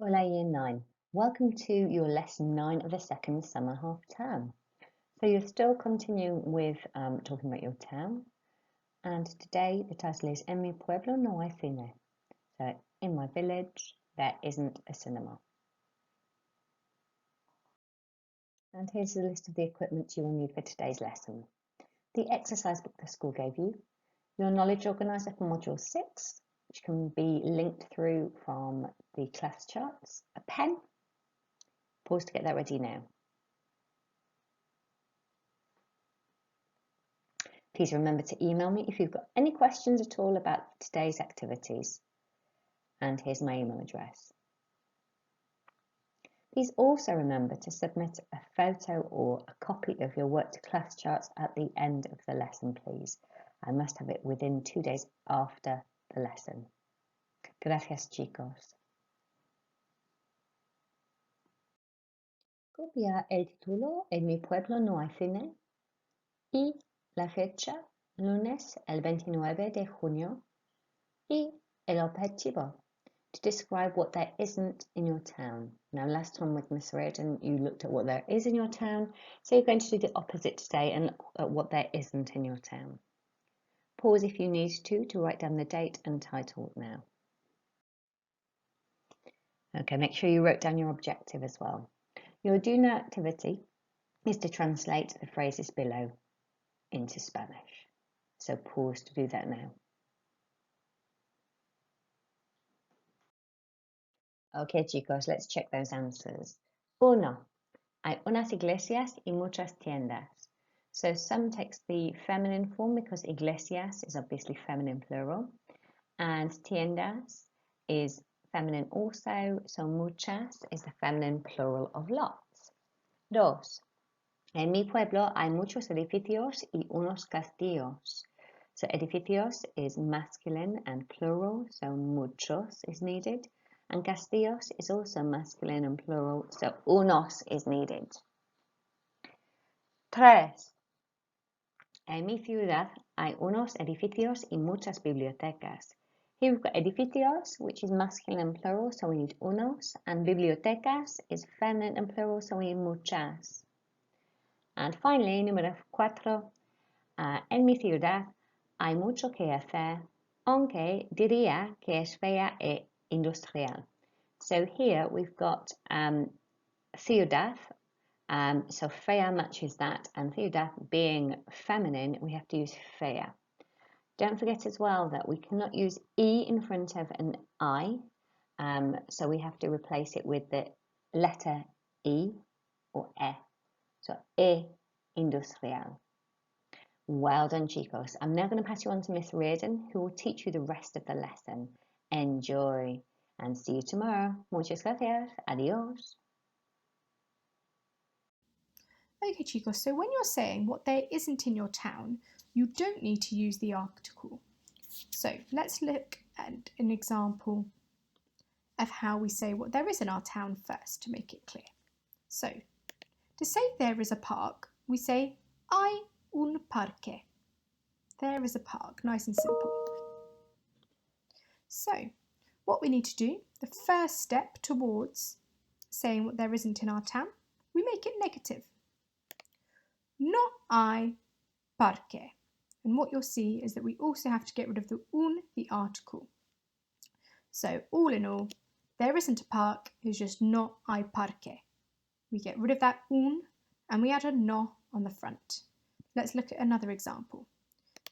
Hola Year 9. Welcome to your lesson 9 of the second summer half term. So you're still continuing with talking about your town, and today the title is En mi pueblo no hay cine. So in my village there isn't a cinema. And here's a list of the equipment you will need for today's lesson. The exercise book the school gave you, your knowledge organiser for module 6, which can be linked through from the class charts, a pen. Pause to get that ready now. Please remember to email me if you've got any questions at all about today's activities. And here's my email address. Please also remember to submit a photo or a copy of your work to class charts at the end of the lesson, please. I must have it within 2 days after the lesson. Gracias, chicos. Copia el título En mi pueblo no hay cine y la fecha, lunes el 29 de junio, y el objetivo, to describe what there isn't in your town. Now, last time with Miss Reardon, you looked at what there is in your town, so you're going to do the opposite today and look at what there isn't in your town. Pause if you need to write down the date and title now. Okay, make sure you wrote down your objective as well. Your do now activity is to translate the phrases below into Spanish. So pause to do that now. Okay, chicos, let's check those answers. Uno. Hay unas iglesias y muchas tiendas. So some takes the feminine form because iglesias is obviously feminine plural, and tiendas is feminine also, so muchas is the feminine plural of lots. Dos. En mi pueblo hay muchos edificios y unos castillos. So edificios is masculine and plural, so muchos is needed. And castillos is also masculine and plural, so unos is needed. Tres. En mi ciudad hay unos edificios y muchas bibliotecas. Here we've got edificios, which is masculine and plural, so we need unos, and bibliotecas is feminine and plural, so we need muchas. And finally, número 4, en mi ciudad hay mucho que hacer, aunque diría que es fea e industrial. So here we've got ciudad, so fea matches that, and ciudad being feminine, we have to use fea. Don't forget as well that we cannot use E in front of an I, so we have to replace it with the letter E or E. So E industrial. Well done, chicos. I'm now going to pass you on to Miss Reardon, who will teach you the rest of the lesson. Enjoy and see you tomorrow. Muchas gracias. Adios. Okay, chicos, so when you're saying what there isn't in your town, you don't need to use the article. So let's look at an example of how we say what there is in our town first to make it clear. So, to say there is a park, we say hay un parque. There is a park, nice and simple. So, what we need to do, the first step towards saying what there isn't in our town, we make it negative. No hay parque. And what you'll see is that we also have to get rid of the un, the article. So all in all, there isn't a park, it's just no hay parque. We get rid of that un and we add a no on the front. Let's look at another example.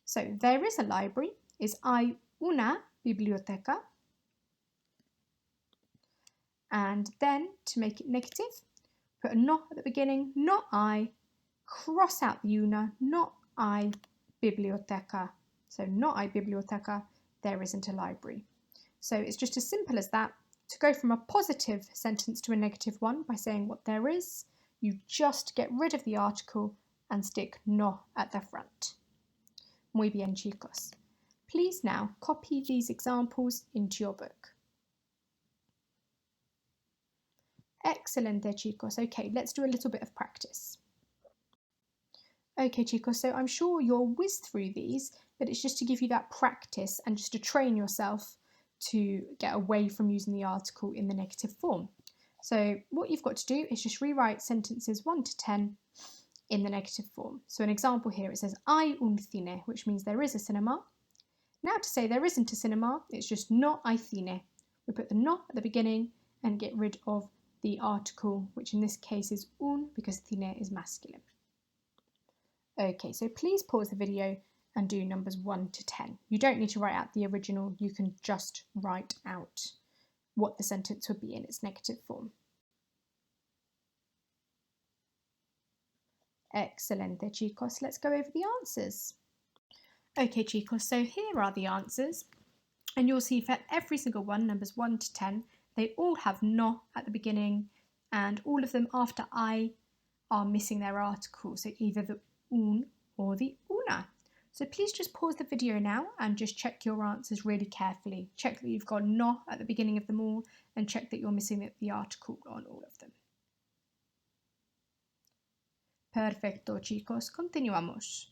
So there is a library, is hay una biblioteca. And then to make it negative, put a no at the beginning, no hay, cross out the una, no hay biblioteca. So no hay biblioteca, there isn't a library. So it's just as simple as that. To go from a positive sentence to a negative one by saying what there is, you just get rid of the article and stick no at the front. Muy bien, chicos. Please now copy these examples into your book. Excelente, chicos. Okay, let's do a little bit of practice. Okay, chicos, so I'm sure you'll whiz through these, but it's just to give you that practice and just to train yourself to get away from using the article in the negative form. So what you've got to do is just rewrite sentences 1 to 10 in the negative form. So an example here, it says hay un cine, which means there is a cinema. Now to say there isn't a cinema, it's just no hay cine. We put the no at the beginning and get rid of the article, which in this case is un because cine is masculine. Okay, so please pause the video and do numbers 1 to 10. You don't need to write out the original, you can just write out what the sentence would be in its negative form. Excelente, chicos. Let's go over the answers. Okay, chicos, so here are the answers. And you'll see for every single one, numbers 1 to 10, they all have no at the beginning, and all of them after I are missing their article, so either the un or the una. So please just pause the video now and just check your answers really carefully. Check that you've got no at the beginning of them all, and check that you're missing the article on all of them. Perfecto, chicos. Continuamos.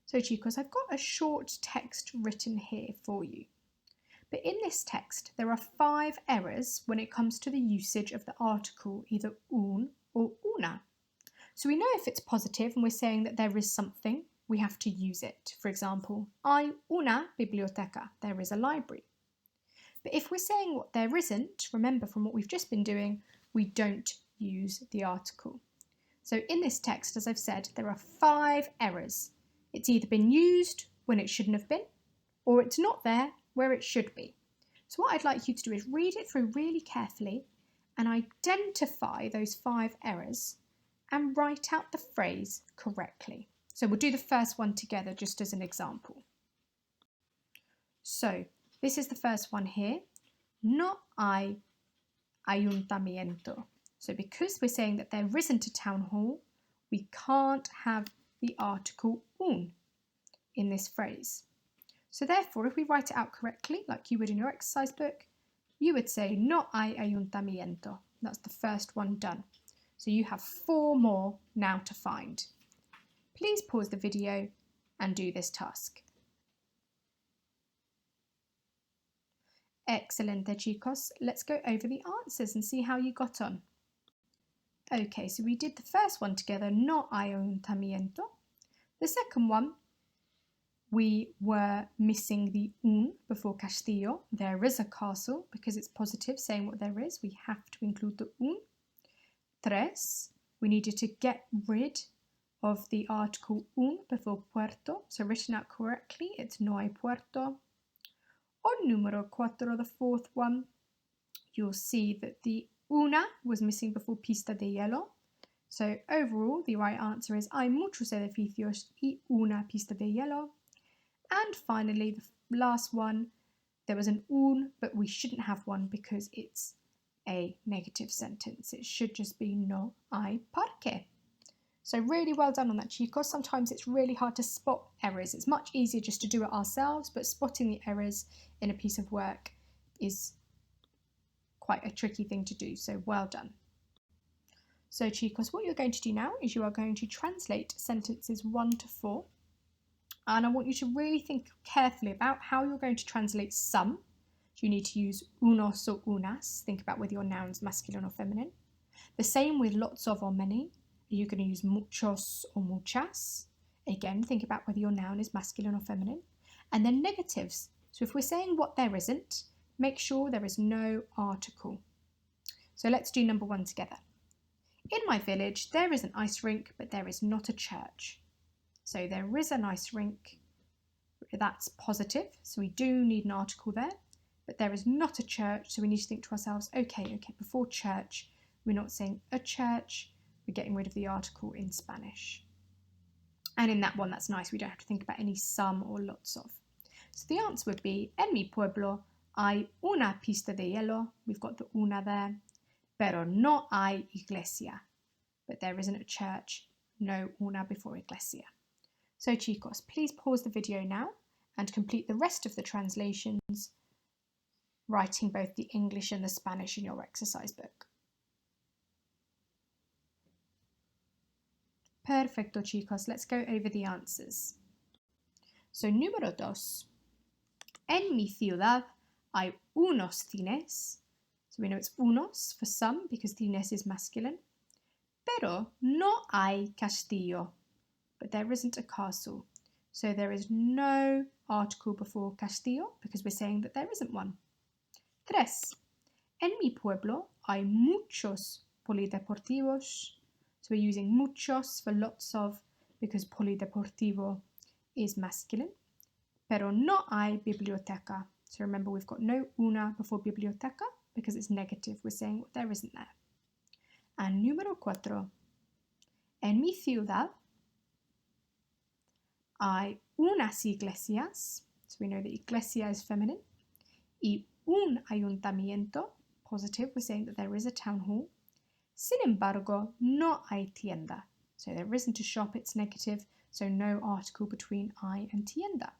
So, chicos, I've got a short text written here for you. But in this text, there are 5 errors when it comes to the usage of the article, either un or una. So we know if it's positive and we're saying that there is something, we have to use it. For example, hay una biblioteca, there is a library. But if we're saying what there isn't, remember from what we've just been doing, we don't use the article. So in this text, as I've said, there are 5 errors. It's either been used when it shouldn't have been, or it's not there where it should be. So what I'd like you to do is read it through really carefully and identify those 5 errors and write out the phrase correctly. So we'll do the first one together just as an example. So this is the first one here. No hay ayuntamiento. So because we're saying that there isn't a town hall, we can't have the article un in this phrase. So therefore, if we write it out correctly, like you would in your exercise book, you would say no hay ayuntamiento. That's the first one done. So you have 4 more now to find. Please pause the video and do this task. Excelente, chicos. Let's go over the answers and see how you got on. Okay, so we did the first one together, no hay ayuntamiento. The second one, we were missing the un before castillo. There is a castle because it's positive, saying what there is. We have to include the un. 3, we needed to get rid of the article un before puerto. So written out correctly, it's no hay puerto. On número 4, the fourth one, you'll see that the una was missing before pista de hielo. So overall, the right answer is hay muchos edificios y una pista de hielo. And finally, the last one, there was an un, but we shouldn't have one because it's a negative sentence. It should just be no hay parque. So really well done on that, chicos. Sometimes it's really hard to spot errors. It's much easier just to do it ourselves, but spotting the errors in a piece of work is quite a tricky thing to do, so well done. So chicos, what you're going to do now is you are going to translate sentences 1 to 4, and I want you to really think carefully about how you're going to translate some. You need to use unos or unas, think about whether your noun's masculine or feminine. The same with lots of or many. Are you going to use muchos or muchas? Again, think about whether your noun is masculine or feminine. And then negatives. So if we're saying what there isn't, make sure there is no article. So let's do number 1 together. In my village, there is an ice rink, but there is not a church. So there is an ice rink. That's positive, so we do need an article there. But there is not a church, so we need to think to ourselves, okay, before church, we're not saying a church, we're getting rid of the article in Spanish. And in that one, that's nice, we don't have to think about any some or lots of. So the answer would be, en mi pueblo hay una pista de hielo, we've got the una there, pero no hay iglesia, but there isn't a church, no una before iglesia. So chicos, please pause the video now and complete the rest of the translations, writing both the English and the Spanish in your exercise book. Perfecto, chicos. Let's go over the answers. So, número 2. En mi ciudad hay unos cines. So we know it's unos for some because cines is masculine. Pero no hay castillo. But there isn't a castle. So there is no article before castillo because we're saying that there isn't one. 3. En mi pueblo hay muchos polideportivos. So we're using muchos for lots of because polideportivo is masculine. Pero no hay biblioteca. So remember we've got no una before biblioteca because it's negative. We're saying what there isn't there. And número 4. En mi ciudad hay unas iglesias. So we know that iglesia is feminine. Y un ayuntamiento, positive, we're saying that there is a town hall. Sin embargo, no hay tienda. So there isn't a shop, it's negative, so no article between I and tienda.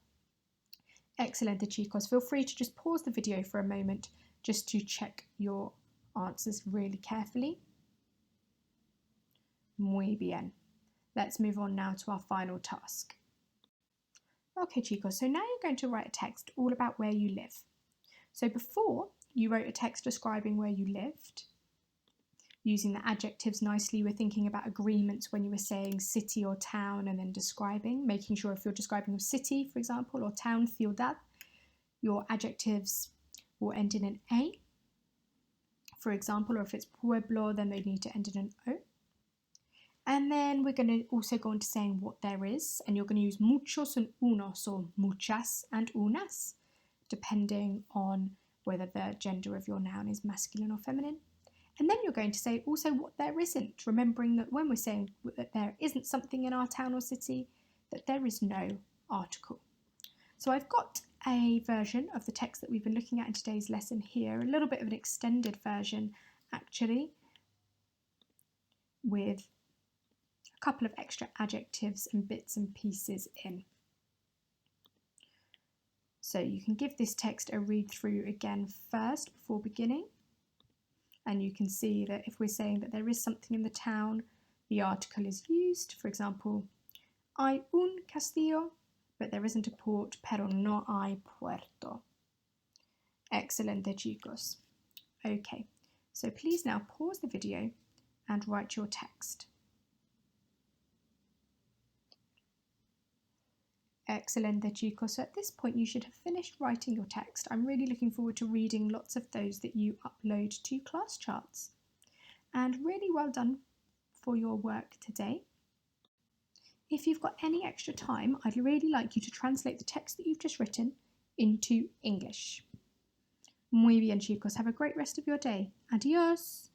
Excelente, chicos. Feel free to just pause the video for a moment just to check your answers really carefully. Muy bien. Let's move on now to our final task. Okay, chicos, so now you're going to write a text all about where you live. So before, you wrote a text describing where you lived. Using the adjectives nicely, you were thinking about agreements when you were saying city or town and then describing, making sure if you're describing a city, for example, or town, ciudad, your adjectives will end in an A, for example, or if it's pueblo, then they need to end in an O. And then we're going to also go on to saying what there is, and you're going to use muchos and unos, or muchas and unas, depending on whether the gender of your noun is masculine or feminine. And then you're going to say also what there isn't, remembering that when we're saying that there isn't something in our town or city, that there is no article. So I've got a version of the text that we've been looking at in today's lesson here, a little bit of an extended version actually, with a couple of extra adjectives and bits and pieces in. So you can give this text a read through again first before beginning. And you can see that if we're saying that there is something in the town, the article is used. For example, hay un castillo, but there isn't a port, pero no hay puerto. Excelente, chicos. Okay, so please now pause the video and write your text. Excelente, chicos. So at this point you should have finished writing your text. I'm really looking forward to reading lots of those that you upload to class charts. And really well done for your work today. If you've got any extra time, I'd really like you to translate the text that you've just written into English. Muy bien, chicos. Have a great rest of your day. Adios.